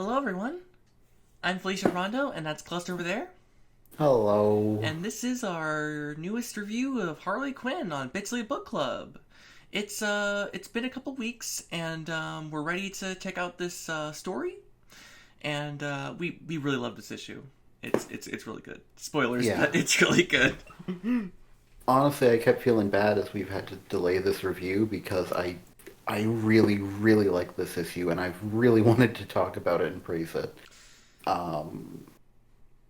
Hello, everyone. I'm Felicia Rondo, and that's Cluster over there. Hello. And this is our newest review of Harley Quinn on Bitsley Book Club. It's been a couple weeks, and we're ready to check out this story. And we really love this issue. It's really good. Spoilers, Yeah. but it's really good. Honestly, I kept feeling bad as we've had to delay this review because I really, really like this issue and I've really wanted to talk about it and praise it. Um,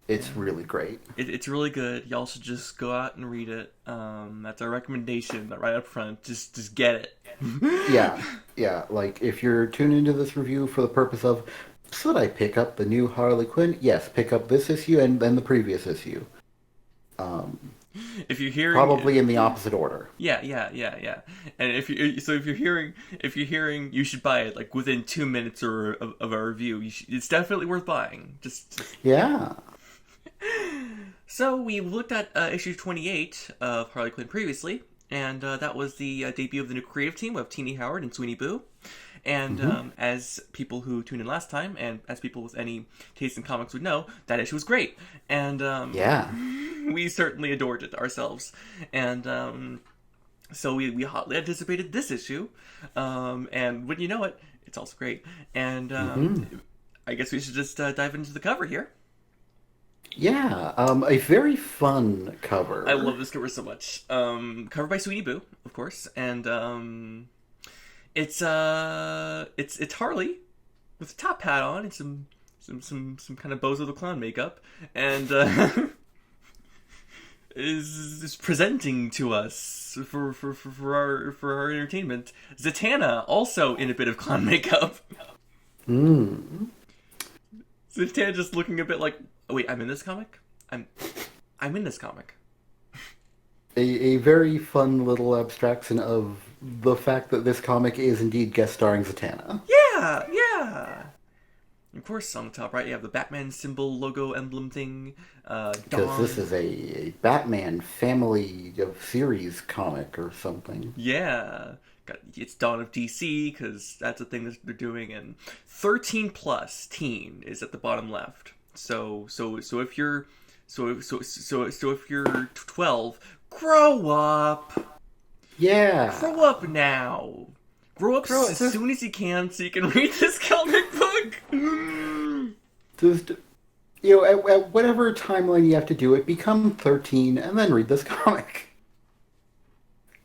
it's Yeah. really great. It's really good. Y'all should just go out and read it. That's our recommendation right up front. Just get it. Yeah, yeah. Like if you're tuning into this review for the purpose of, should I pick up the new Harley Quinn? Yes, pick up this issue and then the previous issue. Um, If you're hearing, Probably in the opposite order. yeah. And if you're hearing, you should buy it like within 2 minutes of our review. It's definitely worth buying. Just Yeah. so we looked at issue 28 of Harley Quinn previously, and that was the debut of the new creative team of Tini Howard and Sweeney Boo. And hmm as people who tuned in last time, and as people with any taste in comics would know, that issue was great, and Yeah. we certainly adored it ourselves. And so we hotly anticipated this issue, and wouldn't you know it, it's also great. And hmm I guess we should just dive into the cover here. Yeah. A very fun I cover. love this cover so much. Covered by Sweeney Boo, of course, and it's Harley with a top hat on and some kind of Bozo the Clown makeup, and is presenting to us for our entertainment. Zatanna also in a bit of clown makeup. Mm. Zatanna just looking a bit like, oh, wait, I'm in this comic. I'm in this comic. A very fun little abstraction of the fact that this comic is indeed guest starring Zatanna. Yeah. Of course, on the top right, you have the Batman symbol, logo, emblem thing. Because this Dawn. is a Batman family of series comic or something. Yeah. It's Dawn of DC, because that's a thing that they're doing. And 13 plus teen is at the bottom left. So if you're. So if you're 12, grow up. Yeah. Grow up now. Grow up Girl, as soon as you can so you can read this comic book. just at whatever timeline you have to do it, become 13 and then read this comic.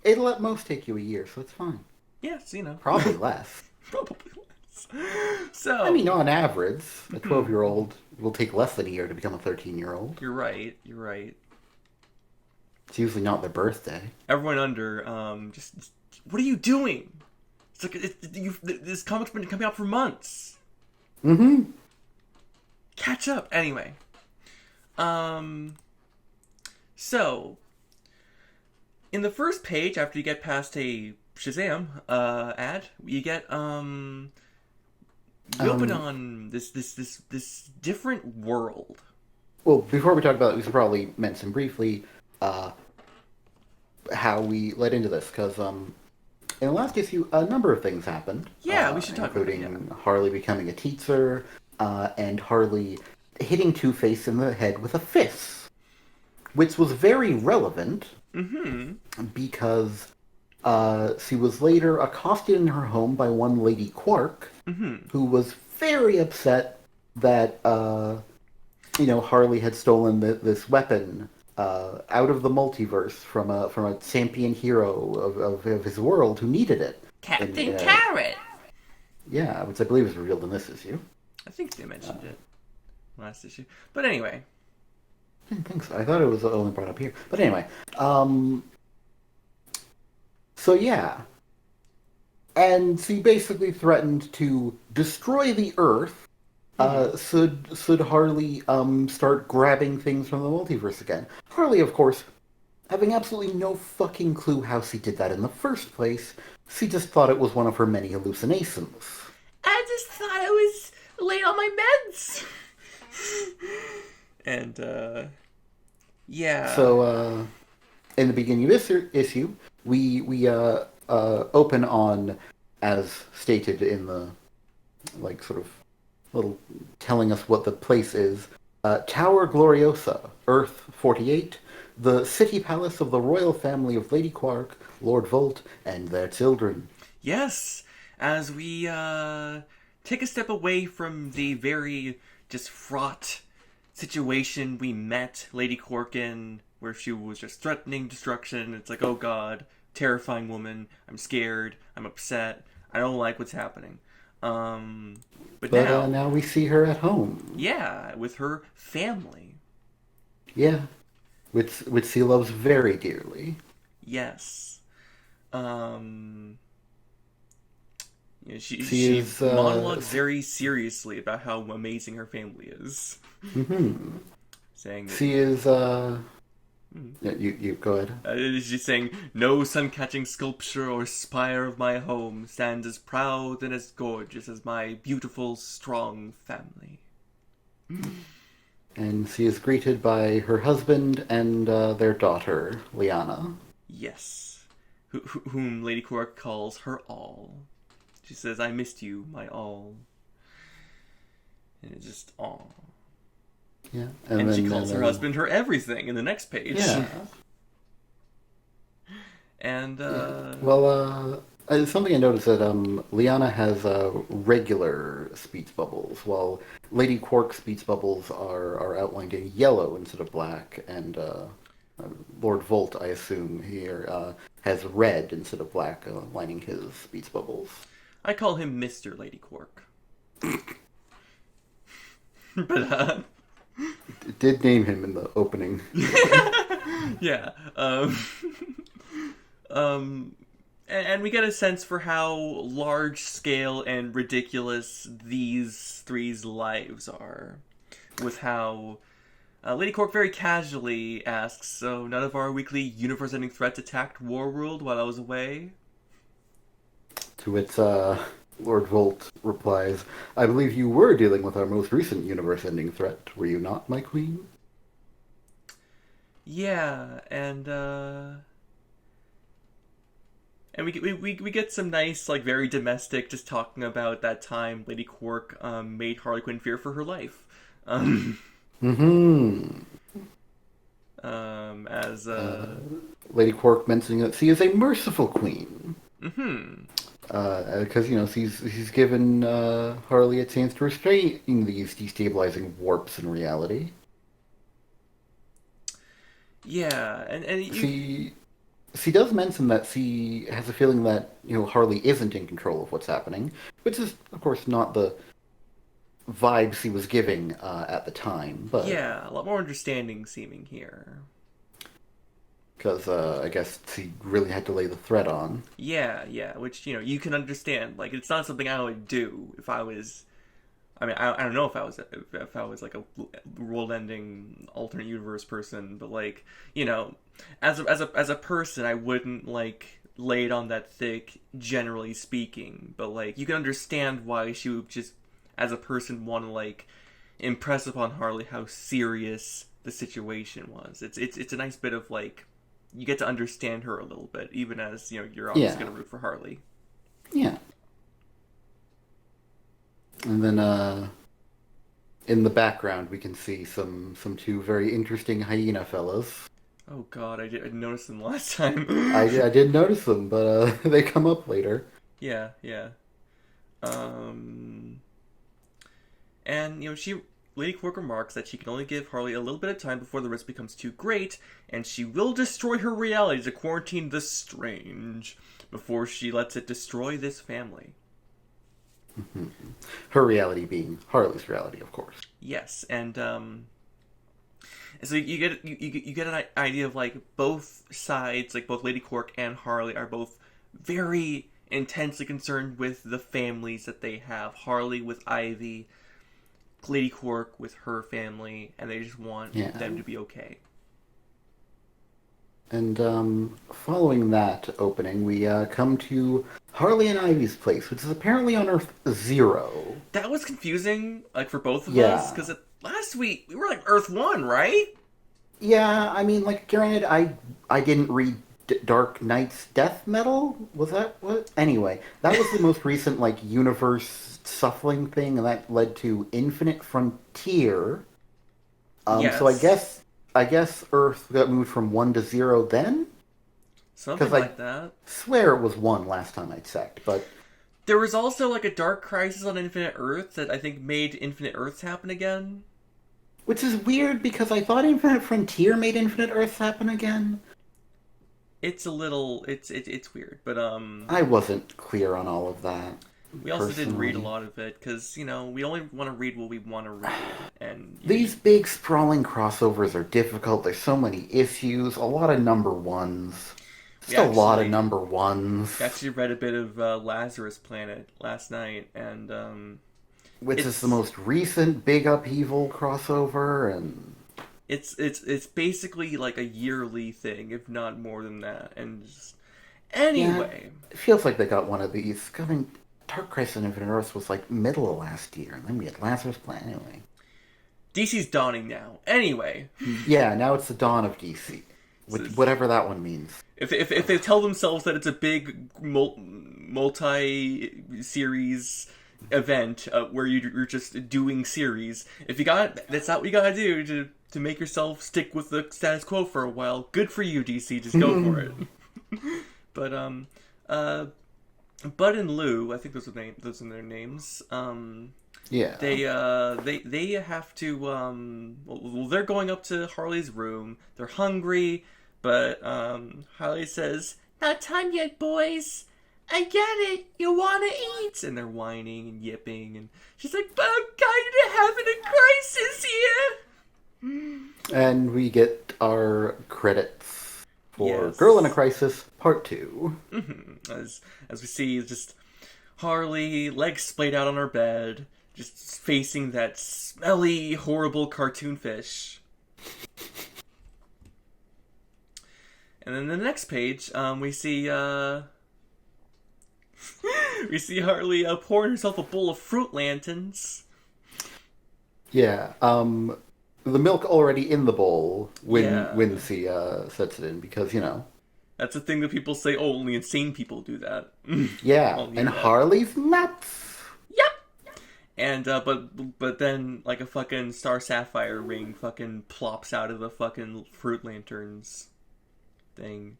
It'll at most take you a year, so it's fine. Yes, Probably less. probably less. I mean, So, on average, a 12-year-old will take less than a year to become a 13-year-old. you're right. You're right. It's usually not their birthday. Everyone under, just what are you doing? It's like this comic's been coming out for months. Mm-hmm. Catch up. Anyway, um, so in the first page, after you get past a Shazam ad, you get you open Um, on this different world. well, before we talk about it, we should probably mention briefly uh, how we led into this, because in the last issue, a number of things happened, Yeah, we should talk about it. Yeah. including Harley becoming a teacher and Harley hitting Two-Face in the head with a fist, which was very relevant Mm-hmm. because she was later accosted in her home by one Lady Quark, Mm-hmm. who was very upset that Harley had stolen this weapon out of the multiverse from a champion hero of his world who needed it. Captain Carrot. Yeah, which I believe is revealed in this issue. I think they mentioned it last issue. But anyway, I didn't think so. I thought it was only brought up here. But anyway, so yeah. And she basically threatened to destroy the Earth should Harley start grabbing things from the multiverse again. Harley, of course, having absolutely no fucking clue how she did that in the first place, she just thought it was one of her many hallucinations. I just thought I was late on my meds. And yeah. So, in the beginning of this issue, we open on, as stated in the sort of little telling us what the place is. Tower Gloriosa, Earth 48, the city palace of the royal family of Lady Quark, Lord Volt, and their children. Yes, as we take a step away from the very just fraught situation we met Lady Quark in, where she was just threatening destruction. It's like, oh god, terrifying woman. I'm scared. I'm upset. I don't like what's happening. But But now, now we see her at home. yeah, with her family. Yeah, which she loves very dearly. Yes. Um, She she is, monologues very seriously about how amazing her family is, mhm. saying that She is, yeah, you go ahead. she's saying no sun-catching sculpture or spire of my home stands as proud and as gorgeous as my beautiful, strong family. And she is greeted by her husband and their daughter, Liana. Yes, whom Lady Quark calls her all. She says, "I missed you, my all," and it's just all. Yeah, And she and calls her then husband her everything in the next page. yeah, And yeah. Well, something I noticed that Liana has regular speech bubbles, while Lady Quark's speech bubbles are outlined in yellow instead of black, and Lord Volt, I assume, here has red instead of black, lining his speech bubbles. I call him Mr. Lady Quark. But It did name him in the opening. yeah. Um and we get a sense for how large scale and ridiculous these three's lives are, with how Lady Quark very casually asks, "So none of our weekly universe-ending threats attacked Warworld while I was away?" To which Lord Volt replies, "I believe you were dealing with our most recent universe-ending threat, were you not, my queen?" Yeah, and we get some nice, like, very domestic, just talking about that time Lady Quark made Harley Quinn fear for her life. Um, Mm-hmm. as Lady Quark mentioning that she is a merciful queen. mm-hmm. Because, she's given Harley a chance to restrain these destabilizing warps in reality. Yeah, and you She does mention that she has a feeling that, Harley isn't in control of what's happening, which is, of course, not the vibe she was giving at the time, but yeah, a lot more understanding seeming here. because I guess she really had to lay the threat on. Yeah, yeah, which you can understand. Like, it's not something I would do if I was. I mean, I don't know if I was like a world-ending alternate universe person, but like as a person, I wouldn't like lay it on that thick. Generally speaking, but like you can understand why she would just, as a person, want to like impress upon Harley how serious the situation was. It's a nice bit of like you get to understand her a little bit, even as you're obviously Yeah, gonna root for Harley. yeah. And then in the background, we can see some two very interesting hyena fellas. Oh God, I didn't notice them last time. I did notice them, but they come up later. Yeah, yeah. Um, and Lady Quark remarks that she can only give Harley a little bit of time before the risk becomes too great, and she will destroy her reality to quarantine the strange before she lets it destroy this family. Her reality being Harley's reality, of course. Yes, and so you get an idea of like both sides, like both Lady Quark and Harley are both very intensely concerned with the families that they have. Harley with Ivy, Lady Quark with her family, and they just want Yeah. them to be okay. And following that opening, we come to Harley and Ivy's place, which is apparently on Earth Zero. That was confusing, like for both of us, Yeah. because last week we were like Earth 1, right? Yeah, I mean, like, granted, I didn't read Dark Knight's death metal? Was that what? Anyway, that was the most recent like universe shuffling thing, and that led to Infinite Frontier. So Yes, I guess Earth got moved from 1 to 0 then, something because I like that. swear it was 1 last time I checked. But There was also like a Dark Crisis on Infinite Earth that I think made Infinite Earths happen again. which is weird because I thought Infinite Frontier made Infinite Earths happen again. It's a little, it's weird, but I wasn't clear on all of that we also didn't read a personally. lot of it because we only want to read what we want to read, and These big sprawling crossovers are difficult. There's so many issues, a lot of number ones. we Just a lot of actually number ones, we actually read a bit of Lazarus Planet last night, and which is the it's most recent big upheaval crossover, and it's basically like a yearly thing, if not more than that. And just, yeah, anyway, it feels like they got one of these. I mean, Dark Crisis on Infinite Earths was like middle of last year, and then we had Lazarus Planet anyway. DC's dawning now. Anyway, Yeah, now it's the dawn of DC, so whatever that one means. if they tell themselves that it's a big multi series event where you're just doing series, if you got that's not what you gotta do to make yourself stick with the status quo for a while. Good for you, DC. Just go for it. But uh, Bud and Lou, I think those are their names. Yeah, They have to well, they're going up to Harley's room. They're hungry, but Harley says, "Not time yet, boys. I get it. You want to eat." And they're whining and yipping, and she's like, "But I'm kind of having a crisis here." and we get our credits for Girl in a Yes. Crisis Part 2. As we see, just Harley, legs splayed out on her bed, just facing that smelly, horrible cartoon fish. And then the next page, we see we see Harley pouring herself a bowl of fruit lanterns. Yeah, the milk already in the bowl when Yeah, Wincy sets it in because that's a thing that people say. Oh, only insane people do that. yeah, Only and that. Harley's nuts. Yep. And but then like a fucking star sapphire ring fucking plops out of the fucking fruit lanterns thing,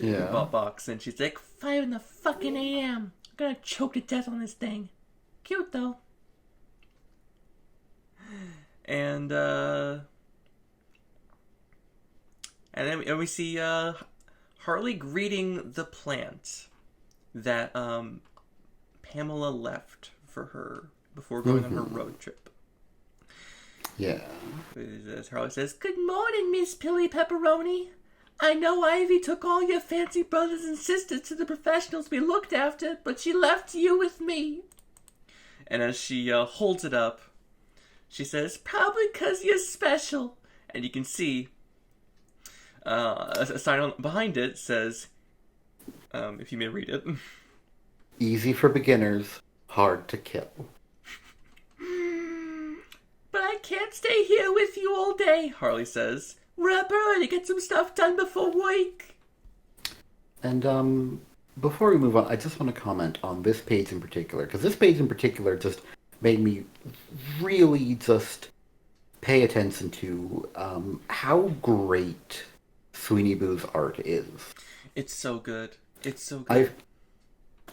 Yeah, box, and she's like, 5 in the fucking a.m. I'm gonna choke to death on this thing. Cute though. And and we see Harley greeting the plant that Pamela left for her before going on her road trip. yeah, As Harley says, "Good morning, Miss Pilly Pepperoni. I know Ivy took all your fancy brothers and sisters to the professionals we looked after, but she left you with me." And as she holds it up, she says, "Probably 'cause you're special." And you can see a sign behind it says, if you may read it. easy for beginners, hard to kill. "But I can't stay here with you all day," Harley says. "We're up early to get some stuff done before work." And before we move on, I just want to comment on this page in particular because this page in particular just made me really just pay attention to how great Sweeney Boo's art is. It's so good. It's so I good.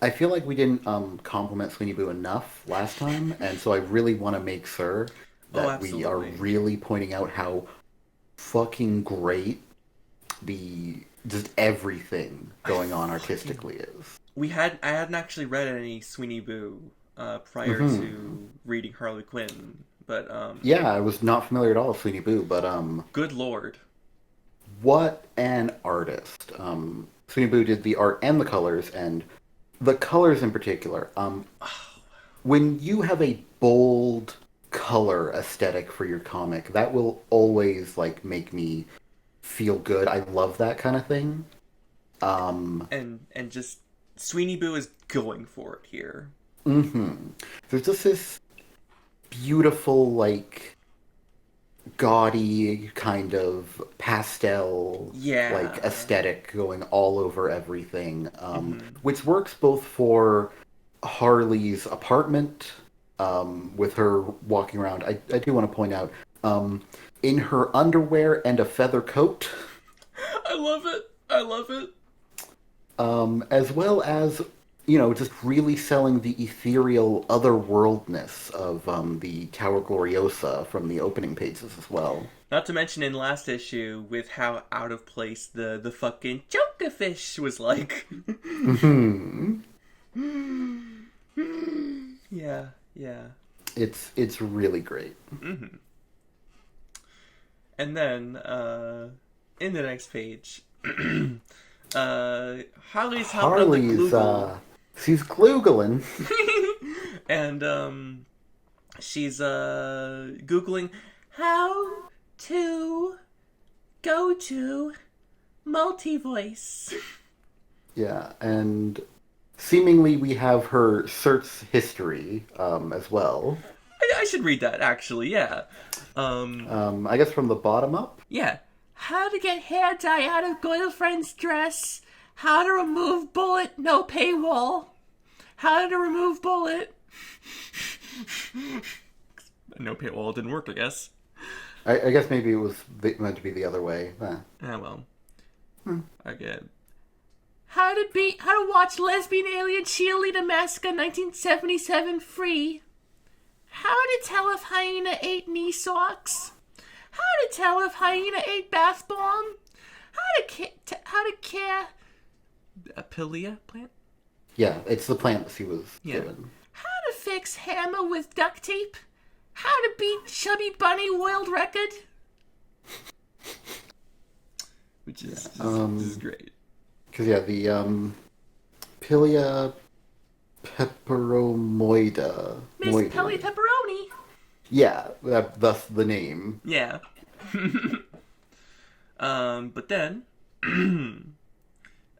I feel like we didn't compliment Sweeney Boo enough last time, and so I really want to make sure Oh, that we are absolutely. really pointing out how fucking great the just everything I going on fucking artistically is. I hadn't actually read any Sweeney Boo prior to reading Harley Quinn, but Yeah, I was not familiar at all with Sweeney Boo, but good lord. what an artist! Sweeney Boo did the art and the colors, and the colors in particular. When you have a bold color aesthetic for your comic, that will always like make me feel good. I love that kind of thing. Um, And just Sweeney Boo is going for it here. There's just this beautiful like gaudy kind of pastel like Yeah. aesthetic going all over everything, Mm-hmm. which works both for Harley's apartment, with her walking around. I do want to point out, um, in her underwear and a feather coat, I love it. I love it. as well as, you know, just really selling the ethereal otherworldness of the Tower Gloriosa from the opening pages as well. Not to mention in last issue with how out of place the fucking Jokerfish was like. Hmm. Yeah, yeah. It's really great. Mm-hmm. And then in the next page, uh, Harley's hopping on the Harley's Gloogle, she's gloogling. and she's googling how to go to multivoice. Yeah, and seemingly we have her search history as well. I should read that actually. Yeah. I guess from the bottom up. Yeah. How to get hair dye out of girlfriend's dress. How to remove bullet, no paywall. How to remove bullet. No paywall didn't work, I guess. I guess maybe it was meant to be the other way. Ah, well. Again. How to watch Lesbian Alien Cheerleader Massacre 1977 free. How to tell if hyena ate knee socks. How to tell if hyena ate bath bomb. How to care a pilia plant. Yeah, it's the plant she was Yeah. given. How to fix hammer with duct tape. How to beat Chubby Bunny world record. Which is this is great. Because yeah, the Pilia peperomoida. Miss Pelly Pepperoni. Yeah, thus the name. Yeah. But then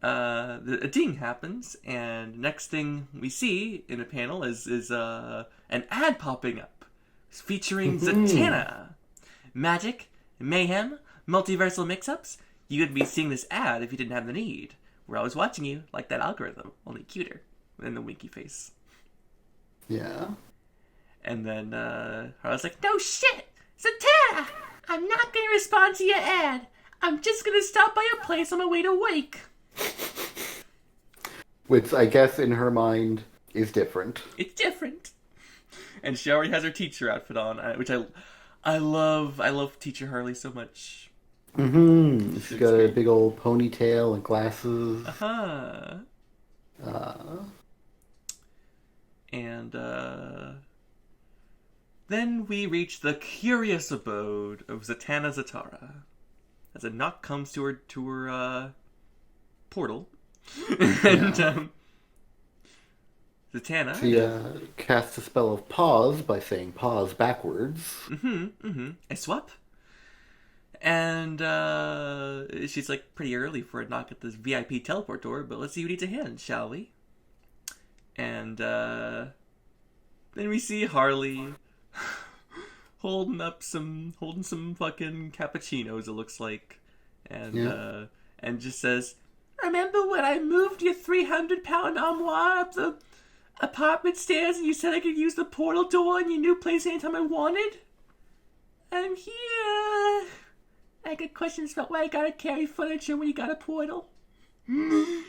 a ding happens, and next thing we see in a panel is an ad popping up featuring Zatanna. Magic, mayhem, multiversal mix-ups. You would be seeing this ad if you didn't have the need. We're always watching you, like that algorithm, only cuter, than the winky face. Yeah. And then I was like, no shit! Zatanna! I'm not gonna respond to your ad. I'm just gonna stop by your place on my way to wake. Which I guess in her mind is different. It's different. And she already has her teacher outfit on, which I love. I love Teacher Harley so much. Mm-hmm. She's got a big old ponytail and glasses. Uh-huh. And then we reach the curious abode of Zatanna Zatara. As a knock comes to her portal. And Zatanna. She casts a spell of pause by saying pause backwards. I swap. And she's like pretty early for a knock at this VIP teleport door, but let's see who needs a hand, shall we? And then we see Harley holding some fucking cappuccinos, it looks like, and and just says, "Remember when I moved your 300-pound armoire up the apartment stairs, and you said I could use the portal door in your new place anytime I wanted? I'm here. I get questions about why I gotta carry furniture when you got a portal." And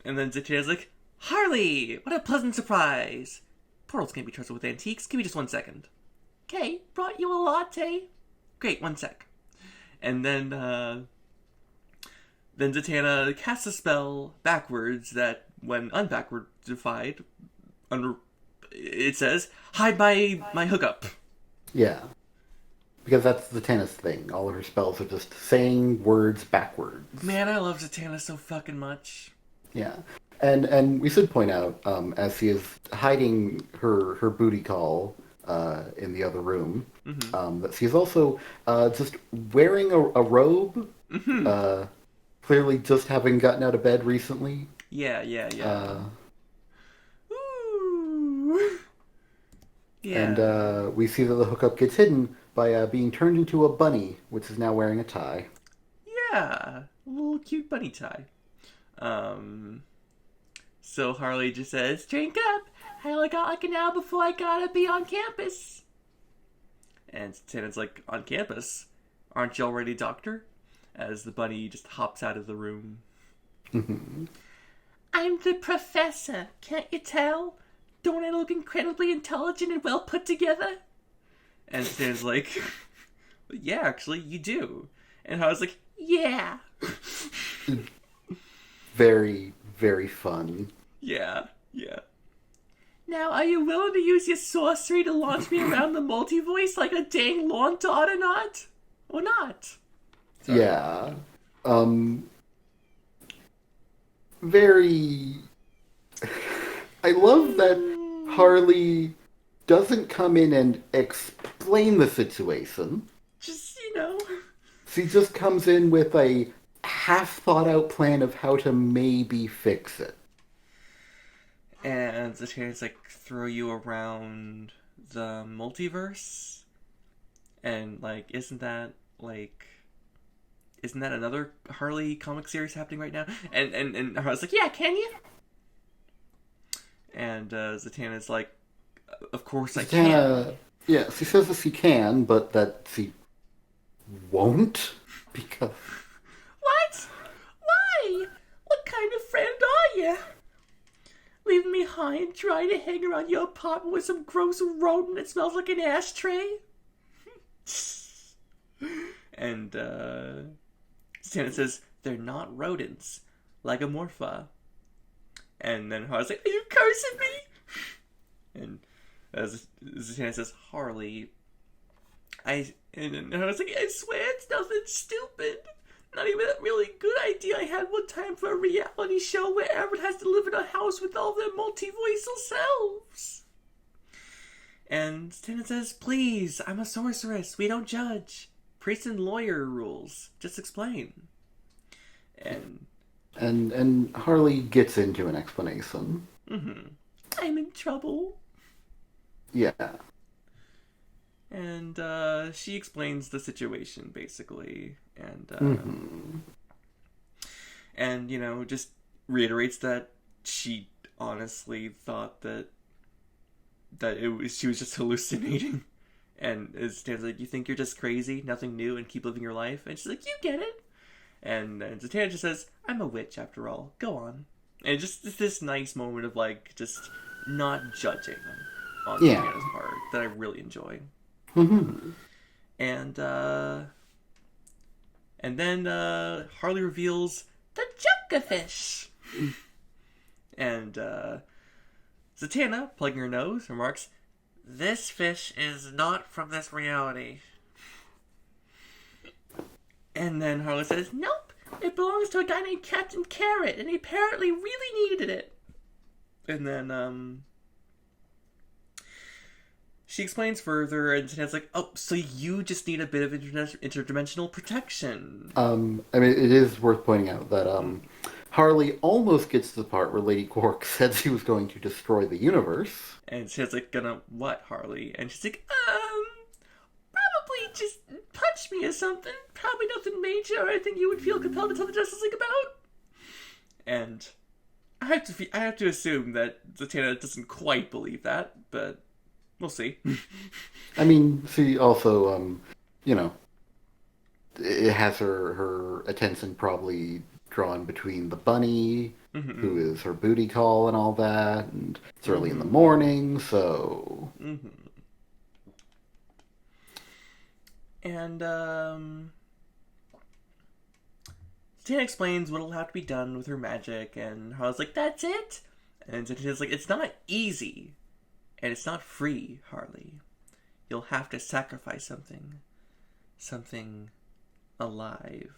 then Zatanna's like, "Harley, what a pleasant surprise. Portals can't be trusted with antiques. Give me just 1 second." "Okay, brought you a latte." "Great, 1 sec." And then Zatanna casts a spell backwards that, when unbackwardified, it says, "Hide my hookup." Yeah. Because that's the tennis thing. All of her spells are just saying words backwards. Man, I love Zatanna so fucking much. Yeah. And we should point out, as she is hiding her booty call in the other room, that she's also just wearing a robe, clearly just having gotten out of bed recently. Yeah. Ooh. And Yeah. we see that the hookup gets hidden by being turned into a bunny, which is now wearing a tie. Yeah. A little cute bunny tie. Um, so Harley just says, drink up. I only got like an hour before I gotta be on campus. And Tana's like, on campus? Aren't you already doctor? As the bunny just hops out of the room. I'm the professor, can't you tell? Don't I look incredibly intelligent and well put together? And Stan's like, yeah, actually, you do. And I was like, yeah. Very, very fun. Yeah, yeah. Now, are you willing to use your sorcery to launch me around the multiverse like a dang lawn dart or not? Or not? Sorry. Yeah. Um, very. I love that Harley doesn't come in and explain the situation. Just, She just comes in with a half thought out plan of how to maybe fix it. And the chance like throw you around the multiverse, and like isn't that another Harley comic series happening right now? And I was like, yeah, can you? And Zatanna's like, of course I can. Zatanna, yeah, she says that she can, but that she won't because What? Why? What kind of friend are you? Leaving me high and dry to hang around your apartment with some gross rodent that smells like an ashtray? And Santa says, they're not rodents. Lagomorpha. And then I was like, are you cursing me? And Santa says, Harley, and I was like, I swear it's nothing stupid. Not even a really good idea I had one time for a reality show where everyone has to live in a house with all their multiversal selves. And Stan says, please, I'm a sorceress. We don't judge. Priest and lawyer rules. Just explain. And Harley gets into an explanation. I'm in trouble. Yeah. And she explains the situation, basically. And just reiterates that she honestly thought that she was just hallucinating. And Zatanna's like, you think you're just crazy, nothing new, and keep living your life? And she's like, you get it. And Zatanna just says, I'm a witch after all. Go on. And just this nice moment of like just not judging on Zatanna's part that I really enjoy. And then Harley reveals the Jokerfish. And Zatanna, plugging her nose, remarks, this fish is not from this reality. And then Harley says, nope, it belongs to a guy named Captain Carrot, and he apparently really needed it. And then, she explains further, and Zatanna's like, oh, so you just need a bit of interdimensional protection. I mean, it is worth pointing out that Harley almost gets to the part where Lady Quark said she was going to destroy the universe. And she's like, gonna what, Harley? And she's like, probably just punch me or something. Probably nothing major or anything you would feel compelled to tell the Justice League about. And I have to assume that Zatanna doesn't quite believe that, but we'll see. I mean, she also, it has her attention probably drawn between the bunny, who is her booty call and all that, and it's early in the morning, so... And, Zatanna explains what'll have to be done with her magic, and Harley's like, that's it? And Zatanna's like, it's not easy, and it's not free, Harley. You'll have to sacrifice something. Something alive.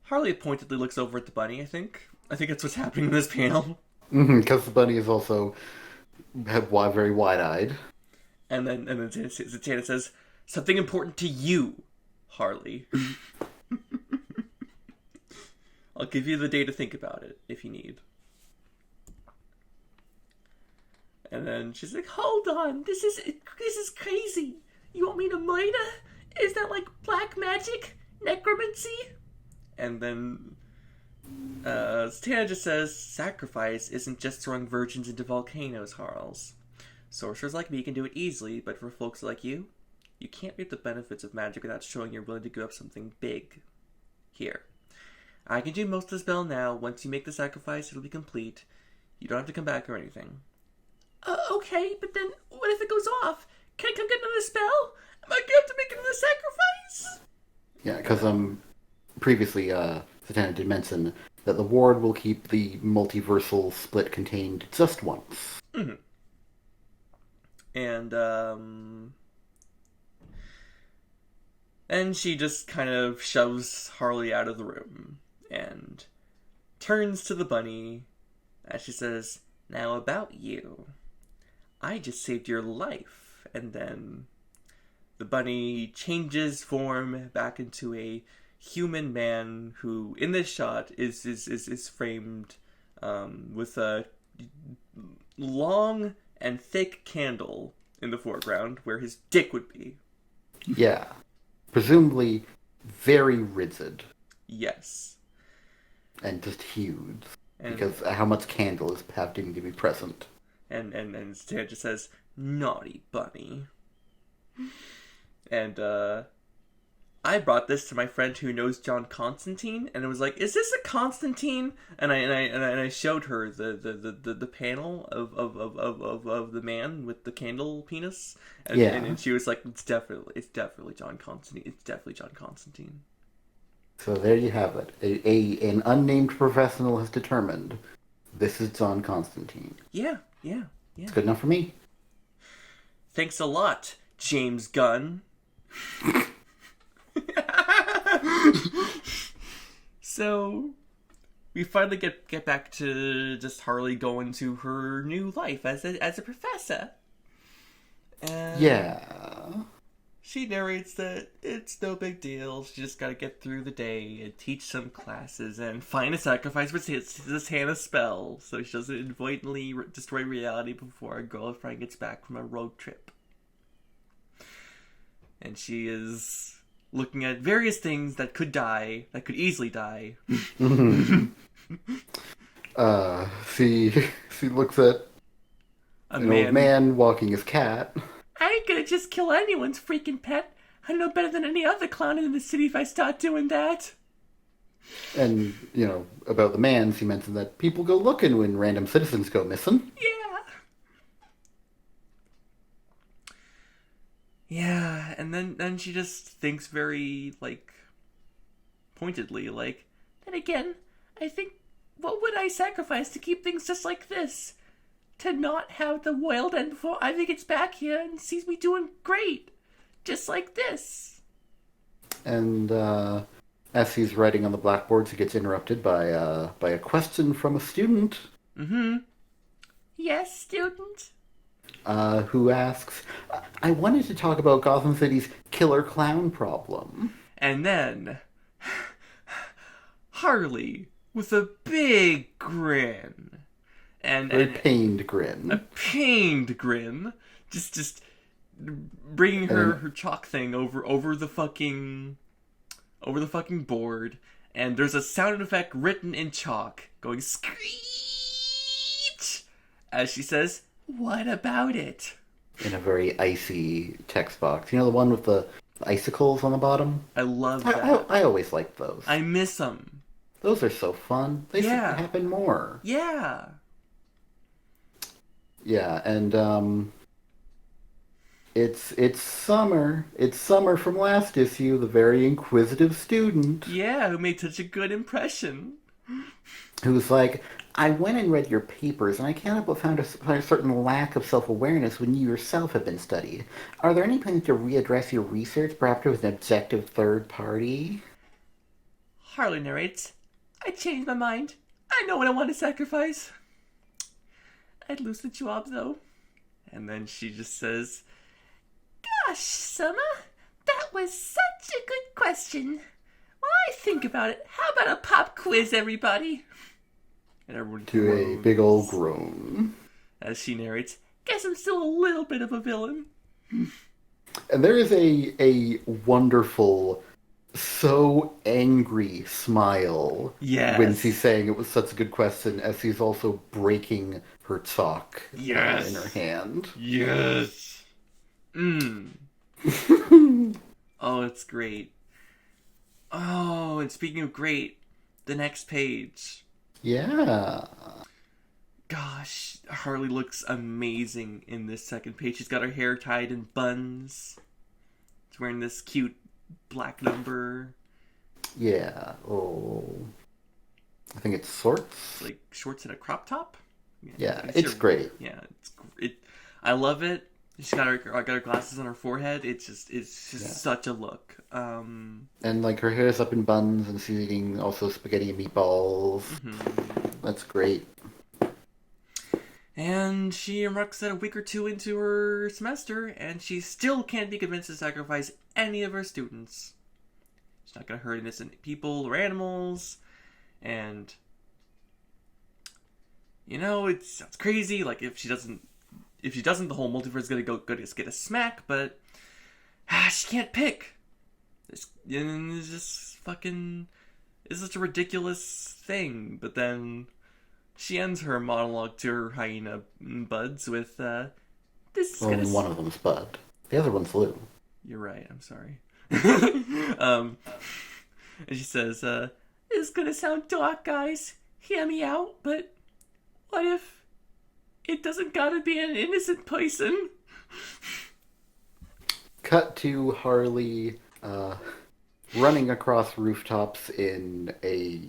Harley pointedly looks over at the bunny, I think. I think that's what's happening in this panel. Because the bunny is also very wide-eyed. And then Zatanna says, something important to you, Harley. I'll give you the day to think about it, if you need. And then she's like, hold on, this is crazy. You want me to murder? Is that like black magic? Necromancy? And then Tana just says, sacrifice isn't just throwing virgins into volcanoes, Harles. Sorcerers like me can do it easily, but for folks like you can't reap the benefits of magic without showing you're willing to give up something big. Here. I can do most of the spell now. Once you make the sacrifice, it'll be complete. You don't have to come back or anything. Okay, but then what if it goes off? Can I come get another spell? Am I going to have to make another sacrifice? Yeah, because previously Satana did mention that the ward will keep the multiversal split contained just once. Mm-hmm. And she just kind of shoves Harley out of the room and turns to the bunny as she says, now about you. I just saved your life. And then the bunny changes form back into a human man who, in this shot, is framed with a long and thick candle in the foreground where his dick would be. Yeah. Presumably very rigid. Yes. And just huge. Because how much candle is having to be present. And Stan just says, naughty bunny. And I brought this to my friend who knows John Constantine, and it was like, is this a Constantine? And I showed her the panel of the man with the candle penis, and she was like, it's definitely John Constantine. It's definitely John Constantine. So there you have it. An unnamed professional has determined this is John Constantine. Yeah. It's good enough for me. Thanks a lot, James Gunn. So we finally get back to just Harley going to her new life as a professor. And yeah. She narrates that it's no big deal. She just gotta get through the day and teach some classes and find a sacrifice with this Hannah spell so she doesn't inadvertently destroy reality before our girlfriend gets back from a road trip. And she is looking at various things that could easily die. Mm-hmm. She looks at an old man walking his cat. I ain't gonna just kill anyone's freaking pet. I know better than any other clown in the city if I start doing that. And, about the man, she mentioned that people go looking when random citizens go missing. Yeah, and then she just thinks very, pointedly, then again, I think, what would I sacrifice to keep things just like this? To not have the world end before Ivy gets back here and sees me doing great. Just like this. And, as he's writing on the blackboard, she gets interrupted by a question from a student. Mm-hmm. Yes, student? Who asks, I wanted to talk about Gotham City's killer clown problem. And then, Harley, with a big grin. A pained grin. A pained grin. Just bringing her chalk thing over the fucking board, and there's a sound effect written in chalk going screech as she says, "What about it?" In a very icy text box. The one with the icicles on the bottom? I love that. I always liked those. I miss them. Those are so fun. They should happen more. Yeah. Yeah, and it's Summer. It's Summer from last issue, the very inquisitive student. Yeah, who made such a good impression. Who's like, I went and read your papers, and I can't help but find a certain lack of self-awareness when you yourself have been studied. Are there any plans to readdress your research, perhaps with an objective third party? Harley narrates, I changed my mind. I know what I want to sacrifice. I'd lose the job, though. And then she just says, Gosh, Summer, that was such a good question. While I think about it, how about a pop quiz, everybody? And everyone to a big old groan. As she narrates, guess I'm still a little bit of a villain. And there is a wonderful, so angry smile when she's Yes. saying it was such a good question, as she's also breaking her chalk in her Yes. hand. Yes. Mmm. Oh, it's great. Oh, and speaking of great, the next page. Yeah. Gosh, Harley looks amazing in this second page. She's got her hair tied in buns. She's wearing this cute black number. Yeah. Oh. I think it's It's sorts. like shorts and a crop top. Yeah, I see it's her- great. Yeah, it. I love it. She's got her glasses on her forehead. It's just Yeah. such a look. And like her hair's up in buns and she's eating also spaghetti and meatballs. Mhm. That's great. And she embarks at a week or two into her semester, and she still can't be convinced to sacrifice any of her students. She's not going to hurt innocent people or animals, and it sounds crazy. Like if she doesn't, the whole multiverse is going to go just get a smack. But she can't pick. It's just fucking. It's such a ridiculous thing. But then she ends her monologue to her hyena buds with, "This is Well, gonna." only one of them's Bud. The other one's Lou. You're right. I'm sorry. And she says, "This is gonna sound dark, guys. Hear me out. But what if it doesn't gotta be an innocent person?" Cut to Harley running across rooftops in a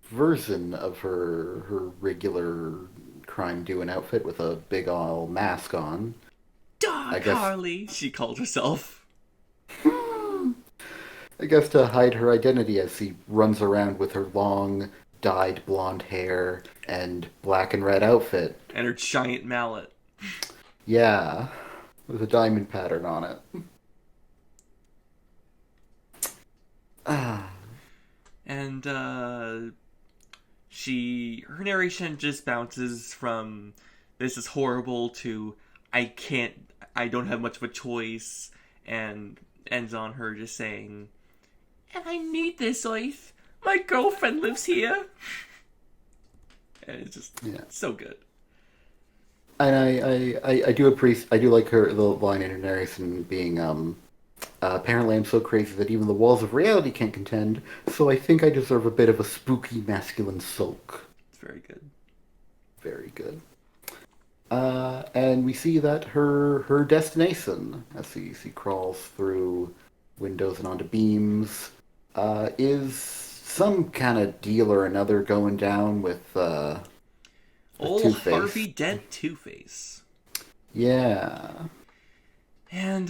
version of her regular crime doing outfit with a big ol' mask on. I Dark guess Harley, she called herself. I guess to hide her identity as she runs around with her long dyed blonde hair and black and red outfit. And her giant mallet. Yeah, with a diamond pattern on it. Ah. And her narration just bounces from "this is horrible" to I don't have much of a choice, and ends on her just saying, "And I need this life. My girlfriend lives here." And it's just so good. And I do appreciate, I do like the line in her narration being, apparently I'm so crazy that even the walls of reality can't contend, so I think I deserve a bit of a spooky masculine sulk. It's very good. Very good. And we see that her destination, as she crawls through windows and onto beams, is some kind of deal or another going down with Old Two-Face. Harvey Dent Two-Face. Yeah. And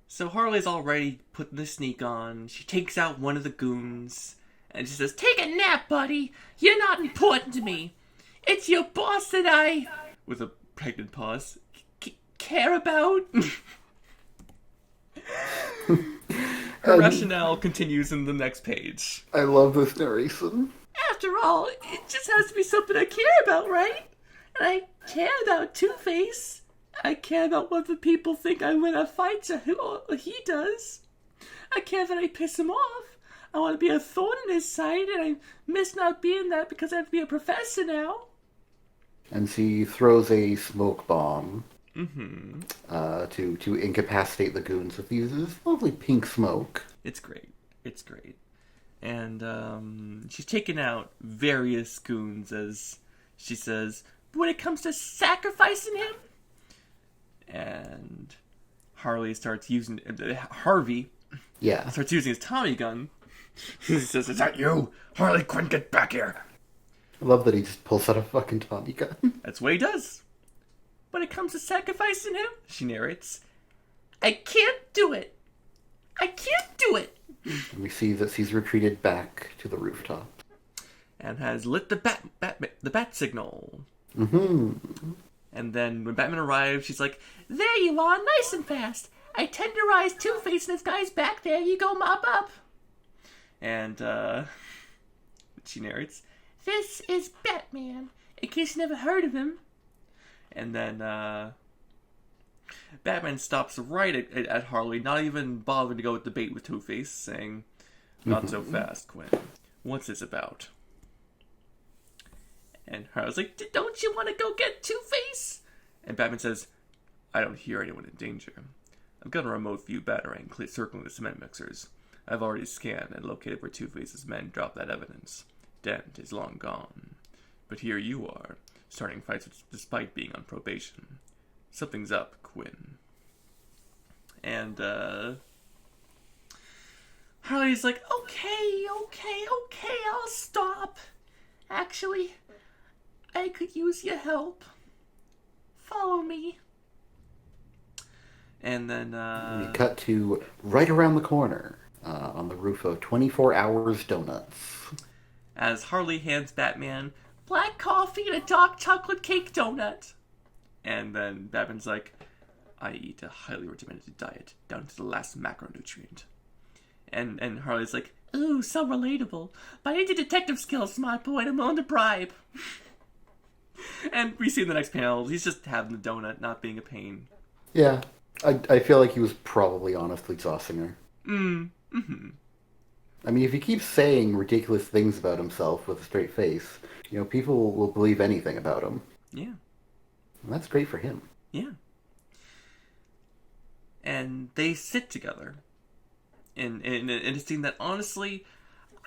so Harley's already putting the sneak on. She takes out one of the goons and she says, "Take a nap, buddy. You're not important to me. It's your boss that I," with a pregnant pause, "care about." Her rationale continues in the next page. I love this narration. "After all, it just has to be something I care about, right? And I care about Two-Face. I care about what the people think I win at fights or he does. I care that I piss him off. I want to be a thorn in his side, and I miss not being that because I have to be a professor now." And she throws a smoke bomb Mm-hmm. to incapacitate the goons with uses lovely pink smoke. It's great. It's great. And she's taken out various goons, as she says, "when it comes to sacrificing him." And Harvey starts using his Tommy gun. He says, "Is that you? Harley Quinn, get back here." I love that he just pulls out a fucking Tommy gun. That's what he does. "When it comes to sacrificing him," she narrates, "I can't do it. I can't do it." And we see that she's retreated back to the rooftop. And has lit the bat signal. Mm-hmm. And then when Batman arrives, she's like, "There you are, nice and fast. I tenderized Two-Face and this guy's back there. You go mop up." And she narrates, "This is Batman, in case you never heard of him." And then Batman stops right at Harley, not even bothering to go with debate with Two-Face, saying, "Not so fast, Quinn. What's this about?" And Harley's like, "Don't you want to go get Two-Face?" And Batman says, "I don't hear anyone in danger. I've got a remote view batarang circling the cement mixers. I've already scanned and located where Two-Face's men dropped that evidence. Dent is long gone. But here you are, starting fights despite being on probation. Something's up, Quinn." And, Harley's like, okay, I'll stop. Actually, I could use your help. Follow me. And then, We cut to right around the corner, on the roof of 24 Hours Donuts. as Harley hands Batman black coffee and a dark chocolate cake donut. And then Batman's like, "I eat a highly regimented diet, down to the last macronutrient." And Harley's like, "Ooh, so relatable. But I need your detective skills, smart boy, and I'm willing to bribe." And we see in the next panel, he's just having the donut, not being a pain. Yeah, I feel like he was probably honestly saucing her. Mm-hmm. I mean, if he keeps saying ridiculous things about himself with a straight face, people will believe anything about him. Yeah. And that's great for him. Yeah. And they sit together in a scene that, honestly,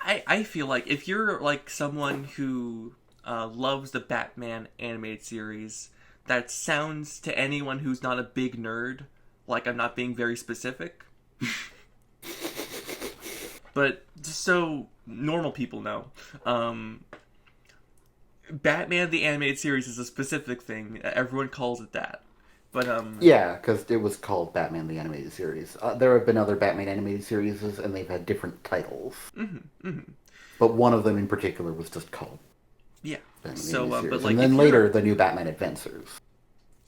I feel like if you're like someone who loves the Batman animated series, that sounds to anyone who's not a big nerd like I'm not being very specific. But just so normal people know, Batman the animated series is a specific thing. Everyone calls it that. But Yeah, because it was called Batman the Animated Series. There have been other Batman animated series, and they've had different titles. But one of them in particular was just called yeah. Batman the So, Animated Series. but like, and then later, the new Batman Adventures.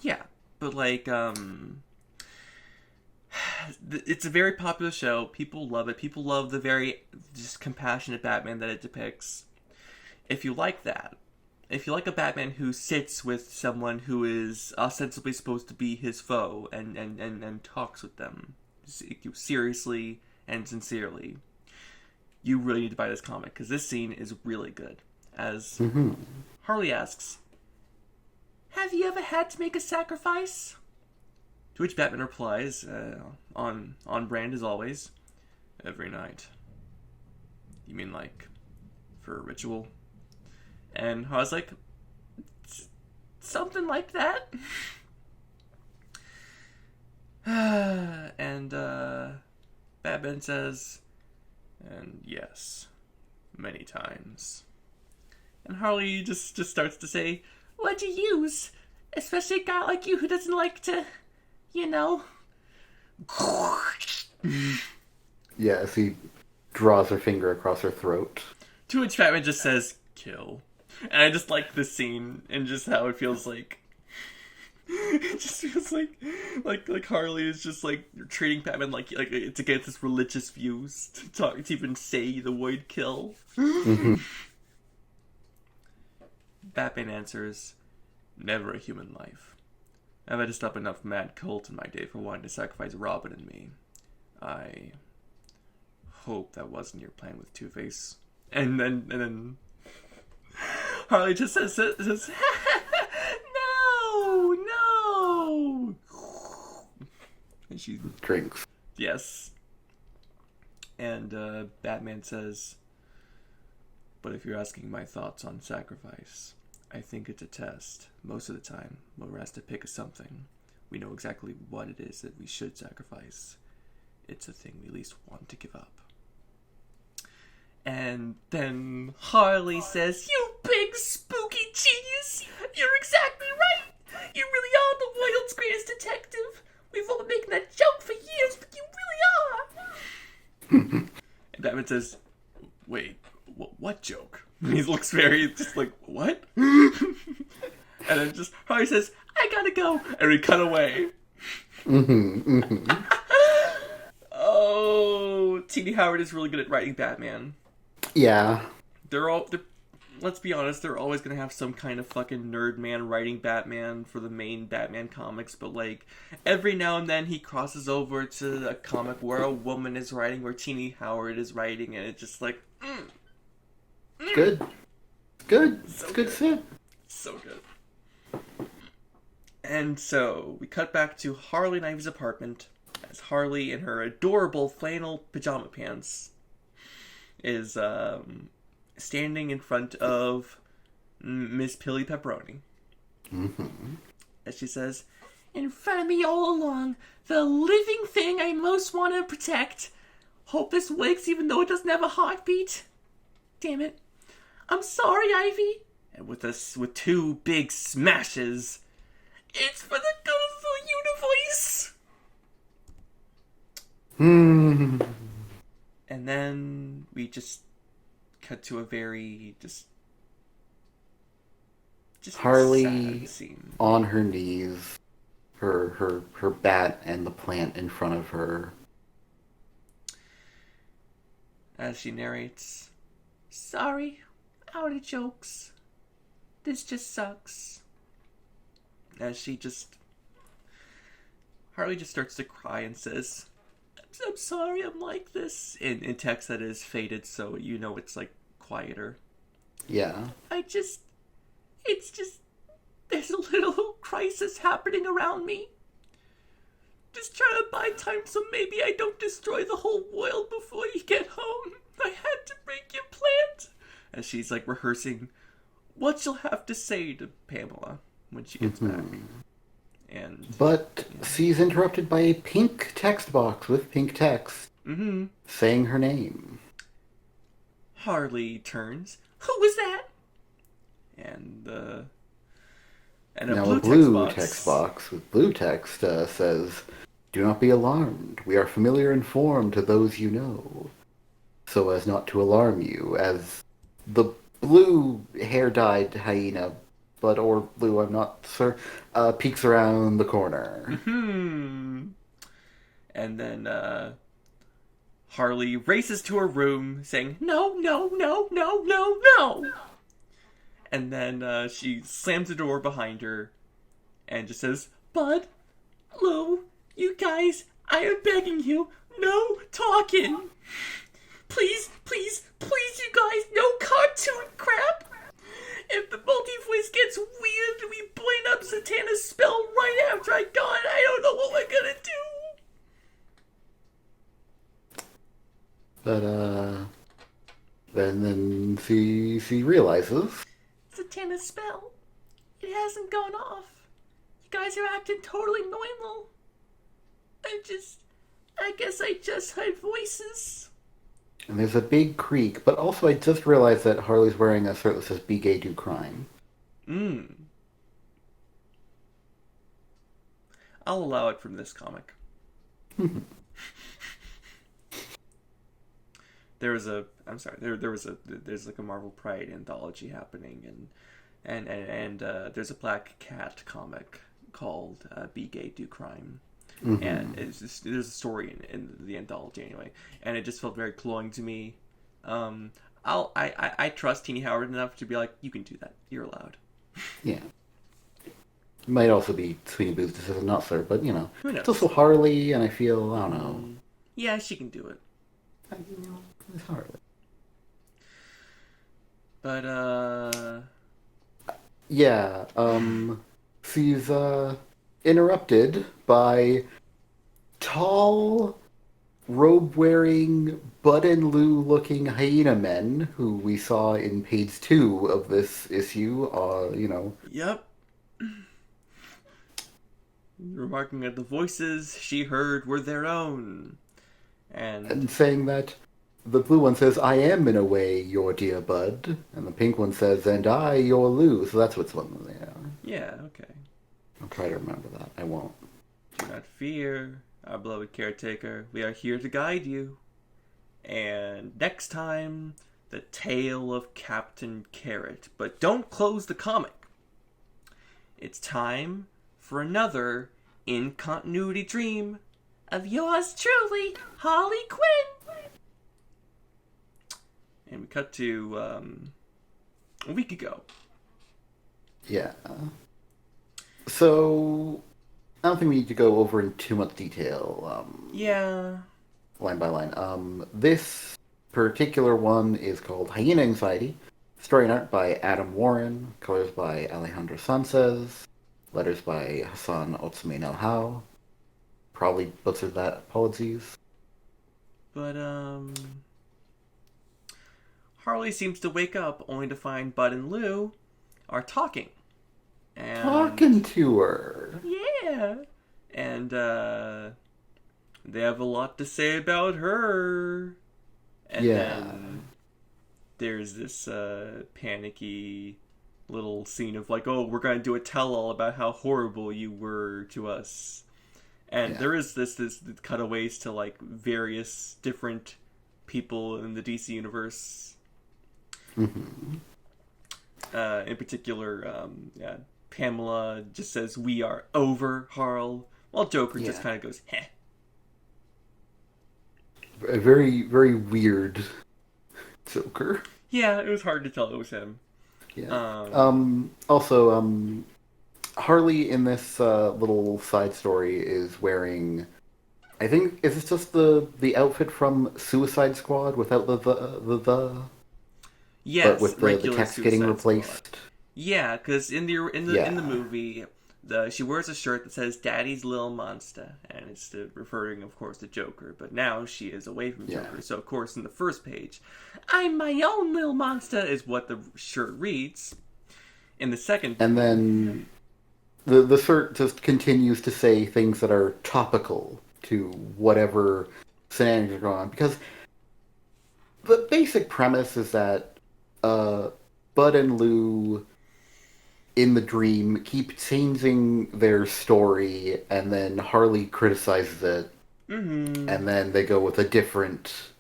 Yeah, but like, it's a very popular show. People love it. People love the very just compassionate Batman that it depicts. If you like that, if you like a Batman who sits with someone who is ostensibly supposed to be his foe and talks with them seriously and sincerely, you really need to buy this comic, because this scene is really good. As Harley asks, "Have you ever had to make a sacrifice?" To which Batman replies, on brand as always, "Every night." "You mean like for a ritual?" And I was like, "Something like that." And Batman says, "And yes, many times." And Harley just starts to say, "What'd you use? Especially a guy like you who doesn't like to, Yes, he draws her finger across her throat. To which Batman just says, "Kill." And I just like this scene and just how it feels like. It just feels like Harley is just like treating Batman like it's against his religious views to even say the word "kill." Batman answers, "Never a human life. I've had to stop enough mad cult in my day for wanting to sacrifice Robin and me. I hope that wasn't your plan with Two-Face." And then Harley just says no. And she Drinks. Yes. And Batman says, "But if you're asking my thoughts on sacrifice, I think it's a test. Most of the time, when we're asked to pick something, we know exactly what it is that we should sacrifice. It's the thing we least want to give up." And then Harley says, "You big spooky genius! You're exactly right! You really are the world's greatest detective! We've all been making that joke for years, but you really are!" And Batman says, "Wait, what joke?" And he looks very just like, "What?" And then just Harley says, "I gotta go," and we cut away. Oh, Tini Howard is really good at writing Batman. Yeah. They're let's be honest, they're always gonna have some kind of fucking nerd man writing Batman for the main Batman comics, but like every now and then he crosses over to a comic where a woman is writing, where Tini Howard is writing, and it's just like, Good. Good. So Good shit. So good. And so we cut back to Harley and Ivy's apartment as Harley in her adorable flannel pajama pants is standing in front of Miss Pilly Pepperoni. Mm-hmm. As she says, "In front of me all along, the living thing I most want to protect. Hope this wakes even though it doesn't have a heartbeat. Damn it. I'm sorry, Ivy." And with two big smashes, "It's for the good of the universe." And then we just cut to a very just Harley sad scene. On her knees, her bat and the plant in front of her. As she narrates, "Sorry, out of jokes. This just sucks." As Harley just starts to cry and says, "I'm sorry I'm like this," in text that is faded, so you know it's like quieter. Yeah. It's just, there's a little crisis happening around me. Just trying to buy time so maybe I don't destroy the whole world before you get home. I had to break your plant." As she's like rehearsing what she'll have to say to Pamela when she gets back. But she's interrupted by a pink text box with pink text saying her name. Harley turns. "Who was that?" And a blue text box with blue text says, "Do not be alarmed. We are familiar and formed to those you know, so as not to alarm you." As the blue hair-dyed hyena, or blue, I'm not sure, peeks around the corner. And then Harley races to her room, saying, "No, no, no, no, no, no!" And then she slams the door behind her and just says, "Bud, Lou, you guys, I am begging you, no talking. Please, please, please, you guys, no cartoon crap. If the multi-voice gets weird and we bring up Zatanna's spell right after I got it, I don't know what we're gonna do." But, then she realizes... Zatanna's spell. It hasn't gone off. You guys are acting totally normal. I guess I just heard voices. And there's a big creak, but also I just realized that Harley's wearing a shirt that says "Be Gay, Do Crime." I'll allow it from this comic. There's like a Marvel Pride anthology happening, and there's a Black Cat comic called "Be Gay, Do Crime." And there's a story in the anthology anyway, and it just felt very cloying to me. I trust Tini Howard enough to be like, you can do that. You're allowed. Yeah. It might also be Sweeney Booth's decision, not sir, but you know, who knows? It's also Harley, and I feel, I don't know. Yeah, she can do it. It's Harley. But yeah, she's interrupted by tall, robe-wearing, Bud and Lou looking hyena men who we saw in page 2 of this issue, Yep. Remarking that the voices she heard were their own. And saying that the blue one says, "I am in a way your dear Bud," and the pink one says, "And I your Lou," so that's what's one they are. Yeah, okay. I'll try to remember that. I won't. Do not fear, our beloved caretaker. We are here to guide you. And next time, the tale of Captain Carrot. But don't close the comic. It's time for another in-continuity dream of yours truly, Harley Quinn. And we cut to a week ago. Yeah. So, I don't think we need to go over in too much detail, Yeah. line by line. This particular one is called Hyena Anxiety. Story and art by Adam Warren. Colors by Alejandro Sanchez. Letters by Hassan Otsmain El Hao. Probably butchered that. Apologies. But, Harley seems to wake up only to find Bud and Lou are talking. And Talking to her. yeah. And they have a lot to say about her. And Yeah. then there's this panicky little scene of like, oh, we're gonna do a tell-all about how horrible you were to us. And Yeah. there is this cutaways to like various different people in the DC universe. Mm-hmm. In particular, yeah, Pamela just says, "We are over, Harl," while Joker just Yeah. kind of goes, "Heh." A very, very weird Joker. Yeah, it was hard to tell it was him. Yeah. Also, Harley in this little side story is wearing. I think is this just the outfit from Suicide Squad without the but Yes, with the regular text getting Suicide Squad. replaced. Yeah, because in the Yeah. movie, she wears a shirt that says "Daddy's Little Monster," and it's referring, of course, to Joker. But now she is away from Yeah. Joker, so of course, in the first page, "I'm my own little monster" is what the shirt reads. In the second, And then the shirt just continues to say things that are topical to whatever shenanigans are going on. Because the basic premise is that Bud and Lou in the dream keep changing their story, and then Harley criticizes it, mm-hmm. and then they go with a different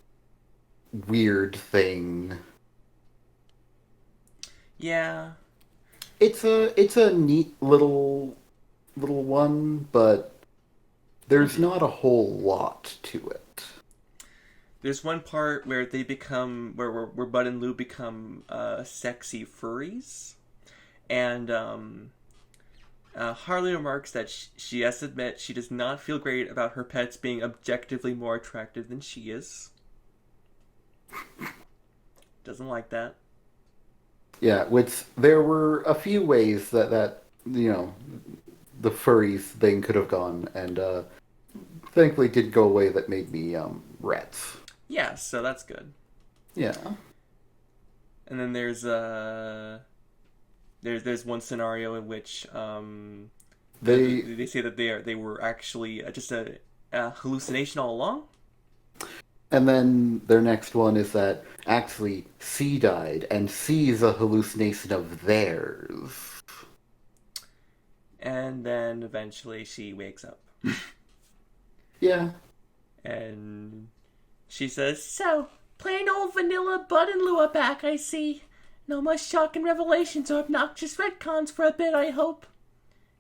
weird thing. Yeah. It's a neat little one, but there's not a whole lot to it. There's one part where they become where Bud and Lou become sexy furries, and Harley remarks that she has to admit she does not feel great about her pets being objectively more attractive than she is. Doesn't like that. Yeah, which there were a few ways that you know the furries thing could have gone, and thankfully did go away that made me rats. Yeah, so that's good. Yeah. And then there's one scenario in which They they say that they were actually just a hallucination all along. And then their next one is that actually C died, and C is a hallucination of theirs. And then eventually she wakes up. Yeah. And she says, "So, plain old vanilla Bud and Lou are back, I see. No more shocking revelations or obnoxious retcons for a bit, I hope."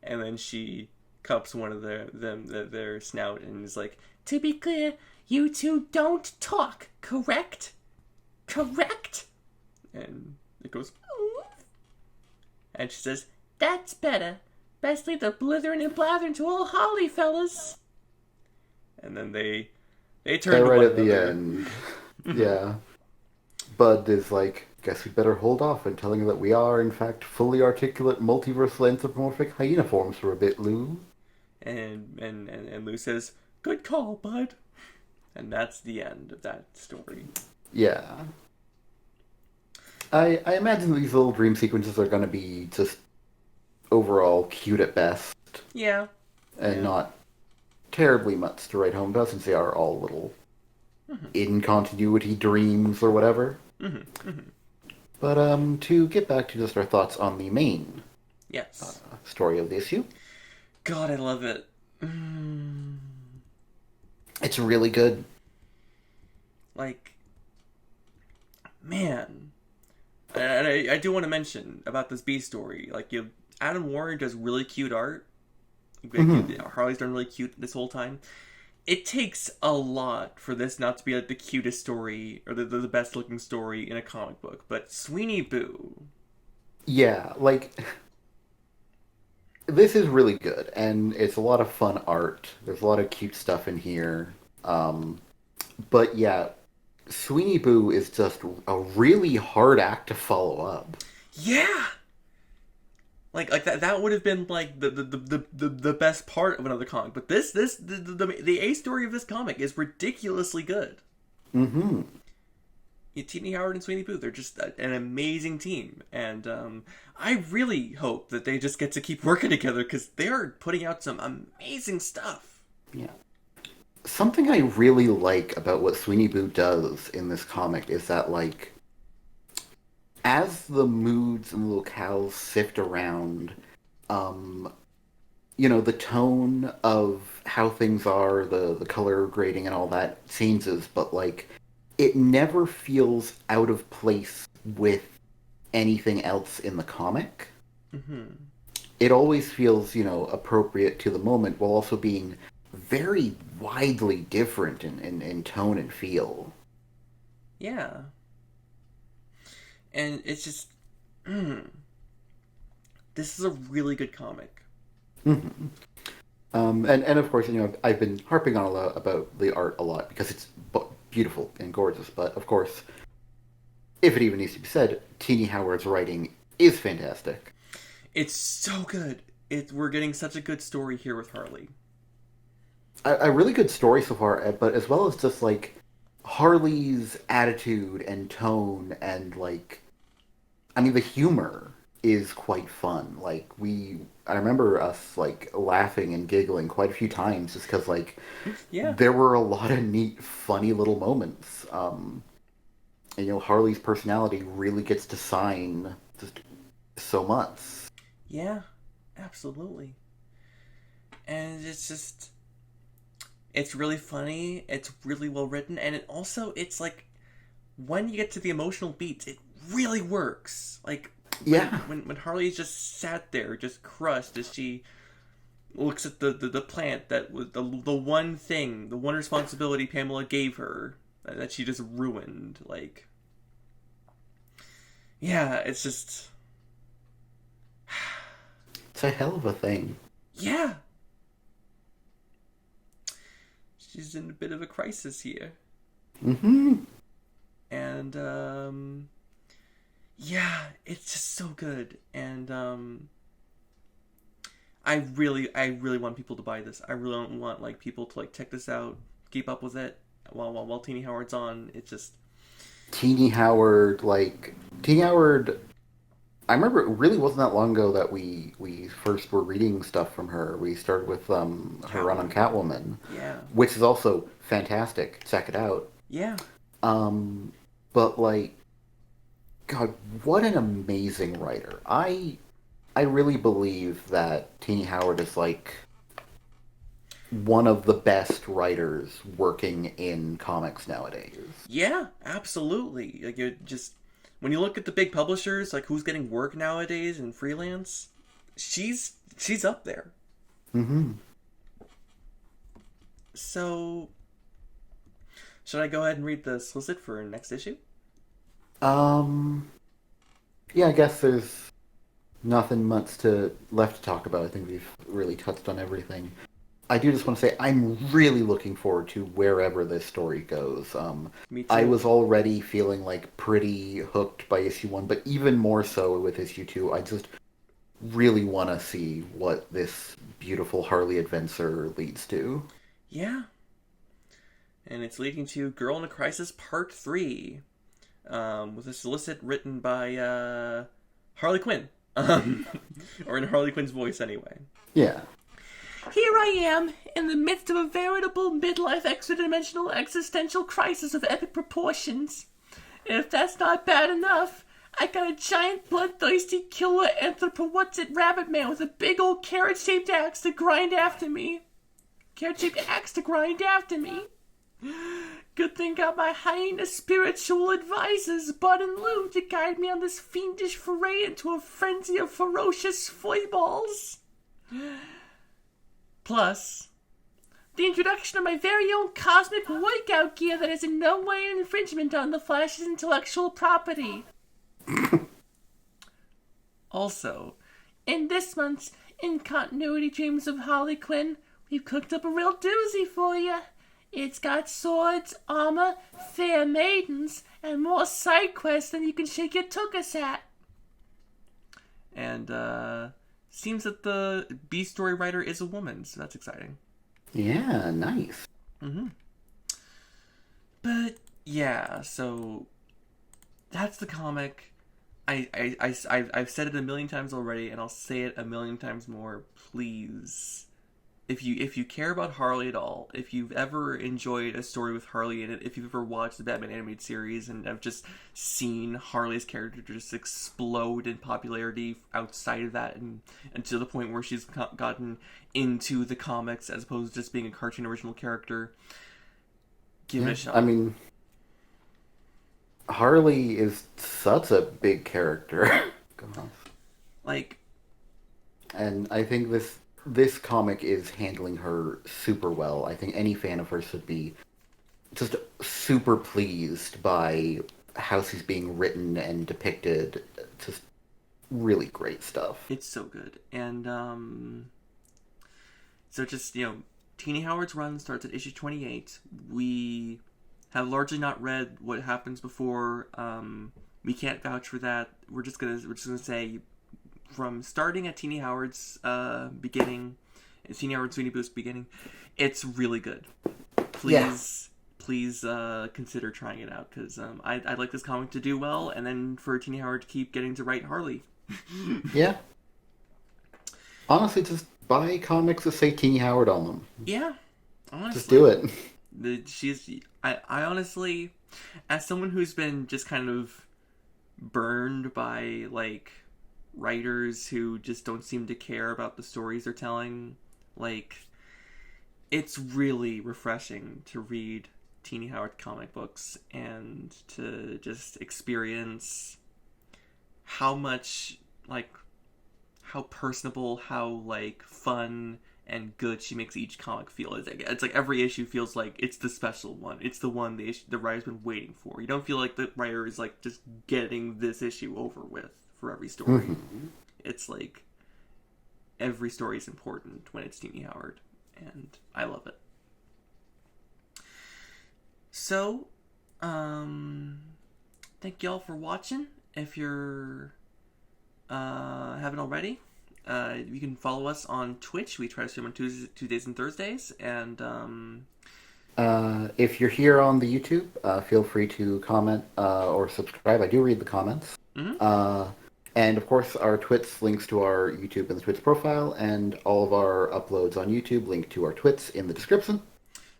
And then she cups one of their snout and is like, "To be clear, you two don't talk, correct? Correct?" And it goes, "Oof." And she says, "That's better. Best leave the blithering and blathering to old Holly, fellas." And then they turn Yeah, to right one at the another. end. Yeah. Bud is like, guess we better hold off on telling her that we are, in fact, fully articulate, multiversal anthropomorphic hyena forms for a bit, Lou. And Lou says, "Good call, Bud." And that's the end of that story. Yeah. I imagine these little dream sequences are going to be just overall cute at best, Yeah. and Yeah. not terribly much to write home about, since they are all little in continuity dreams or whatever. But to get back to just our thoughts on the main Yes. story of the issue, God, I love it. it's really good. Like, man. And I do want to mention about this B story. Like, Adam Warren does really cute art. Harley's done really cute this whole time. It takes a lot for this not to be like the cutest story or the best looking story in a comic book. But Sweeney Boo Yeah, like this is really good, and it's a lot of fun art. There's a lot of cute stuff in here. Um, but yeah, Sweeney Boo is just a really hard act to follow up. Yeah, like that would have been like the best part of another comic. But the A story of this comic is ridiculously good. Hmm. Tini Howard and Sweeney Boo, they're just an amazing team, and I really hope that they just get to keep working together because they are putting out some amazing stuff. Yeah. Something I really like about what Sweeney Boo does in this comic is that, like, as the moods and locales sift around, um, the tone of how things are, the color grading and all that changes, but like it never feels out of place with anything else in the comic. Hmm. It always feels, appropriate to the moment while also being very widely different in tone and feel. Yeah, and it's just, mm, this is a really good comic. Mhm. And of course, I've been harping on a lot about the art a lot because it's beautiful and gorgeous. But of course, if it even needs to be said, Tini Howard's writing is fantastic. It's so good. We're getting such a good story here with Harley. A really good story so far, but as well as just like Harley's attitude and tone and like, I mean, the humor is quite fun. I remember us like laughing and giggling quite a few times just because like Yeah, there were a lot of neat, funny little moments. And Harley's personality really gets to shine just so much. yeah, absolutely. And it's just, it's really funny. It's really well written, and it's like when you get to the emotional beats, it really works. Like Yeah, when Harley just sat there, just crushed as she looks at the plant that was the one thing, the one responsibility Pamela gave her that she just ruined. Like, yeah, it's just, it's a hell of a thing. yeah, she's in a bit of a crisis here, Hmm. and yeah, it's just so good, and I really want people to buy this. I really don't want like people to like check this out, keep up with it while Teeny Howard's on. It's just, Teeny Howard, Teeny Howard. I remember it really wasn't that long ago that we first were reading stuff from her. We started with her run on Catwoman. Catwoman, Yeah, which is also fantastic. Check it out. yeah, Um, but like, God, what an amazing writer! I really believe that Teeny Howard is like one of the best writers working in comics nowadays. yeah, absolutely. Like, it just, when you look at the big publishers, like who's getting work nowadays and freelance, she's up there. Hmm. So, should I go ahead and read the solicit for next issue? Um, yeah, I guess there's nothing much to left to talk about. I think we've really touched on everything. I do just want to say I'm really looking forward to wherever this story goes. Me I too. was already feeling like pretty hooked by issue one, but even more so with issue two. I just really want to see what this beautiful Harley adventure leads to. Yeah, and it's leading to Girl in a Crisis Part 3, with a solicit written by Harley Quinn. Or in Harley Quinn's voice, anyway. Yeah. Here I am, in the midst of a veritable midlife extra-dimensional existential crisis of epic proportions. And if that's not bad enough, I got a giant bloodthirsty killer anthropo-what's-it rabbit man with a big old carrot-shaped axe to grind after me. Carrot-shaped axe to grind after me. Good thing got my hyena spiritual advisors, Bud and Lou, to guide me on this fiendish foray into a frenzy of ferocious foiballs. Plus, the introduction of my very own cosmic workout gear that is in no way an infringement on the Flash's intellectual property. Also, in this month's In Continuity Dreams of Harley Quinn, we've cooked up a real doozy for you. It's got swords, armor, fair maidens, and more side quests than you can shake your tuchus at. And, seems that the B-story writer is a woman, so that's exciting. Yeah, nice. But, yeah, so that's the comic. I've said it a million times already, and I'll say it a million times more. Please, if you care about Harley at all, if you've ever enjoyed a story with Harley in it, if you've ever watched the Batman animated series and have just seen Harley's character just explode in popularity outside of that, and to the point where she's gotten into the comics as opposed to just being a cartoon original character, give it a shot. I mean, Harley is such a big character. Like, and I think this comic is handling her super well. I think any fan of hers should be just super pleased by how she's being written and depicted. Just really great stuff. it's so good. And so just, Tini Howard's run starts at issue 28. We have largely not read what happens before. We can't vouch for that. We're just gonna say, from starting at Tini Howard's beginning, Tini Howard Sweeney Boost beginning, it's really good. Please consider trying it out, because I'd like this comic to do well, and then for Tini Howard to keep getting to write Harley. Yeah. Honestly, just buy comics that say Tini Howard on them. Yeah, honestly. Just do it. I honestly, as someone who's been just kind of burned by, like, writers who just don't seem to care about the stories they're telling, like, it's really refreshing to read Tini Howard comic books and to just experience how much, like, how personable, how, like, fun and good she makes each comic feel. It's like every issue feels like it's the special one. It's the one the writer's been waiting for. You don't feel like the writer is, like, just getting this issue over with for every story. It's like every story is important when it's Tini Howard, and I love it. So, thank y'all for watching. If you're haven't already, you can follow us on Twitch. We try to stream on Tuesdays and Thursdays. And if you're here on the YouTube, feel free to comment or subscribe. I do read the comments. And of course, our Twits links to our YouTube and the Twits profile, and all of our uploads on YouTube link to our Twits in the description.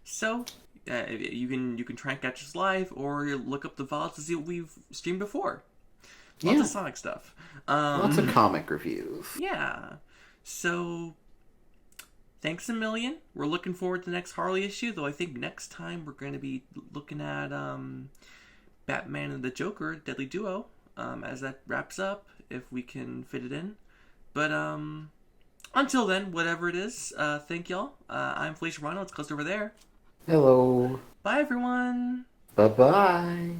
So you can try and catch us live, or look up the VODs to see what we've streamed before. Lots of Sonic stuff. Lots of comic reviews. Yeah. So, thanks a million. We're looking forward to the next Harley issue, though I think next time we're going to be looking at Batman and the Joker, Deadly Duo, as that wraps up, if we can fit it in. But until then, whatever it is, thank y'all. I'm Felicia Rano. It's close over there. Hello. Bye, everyone. Bye-bye.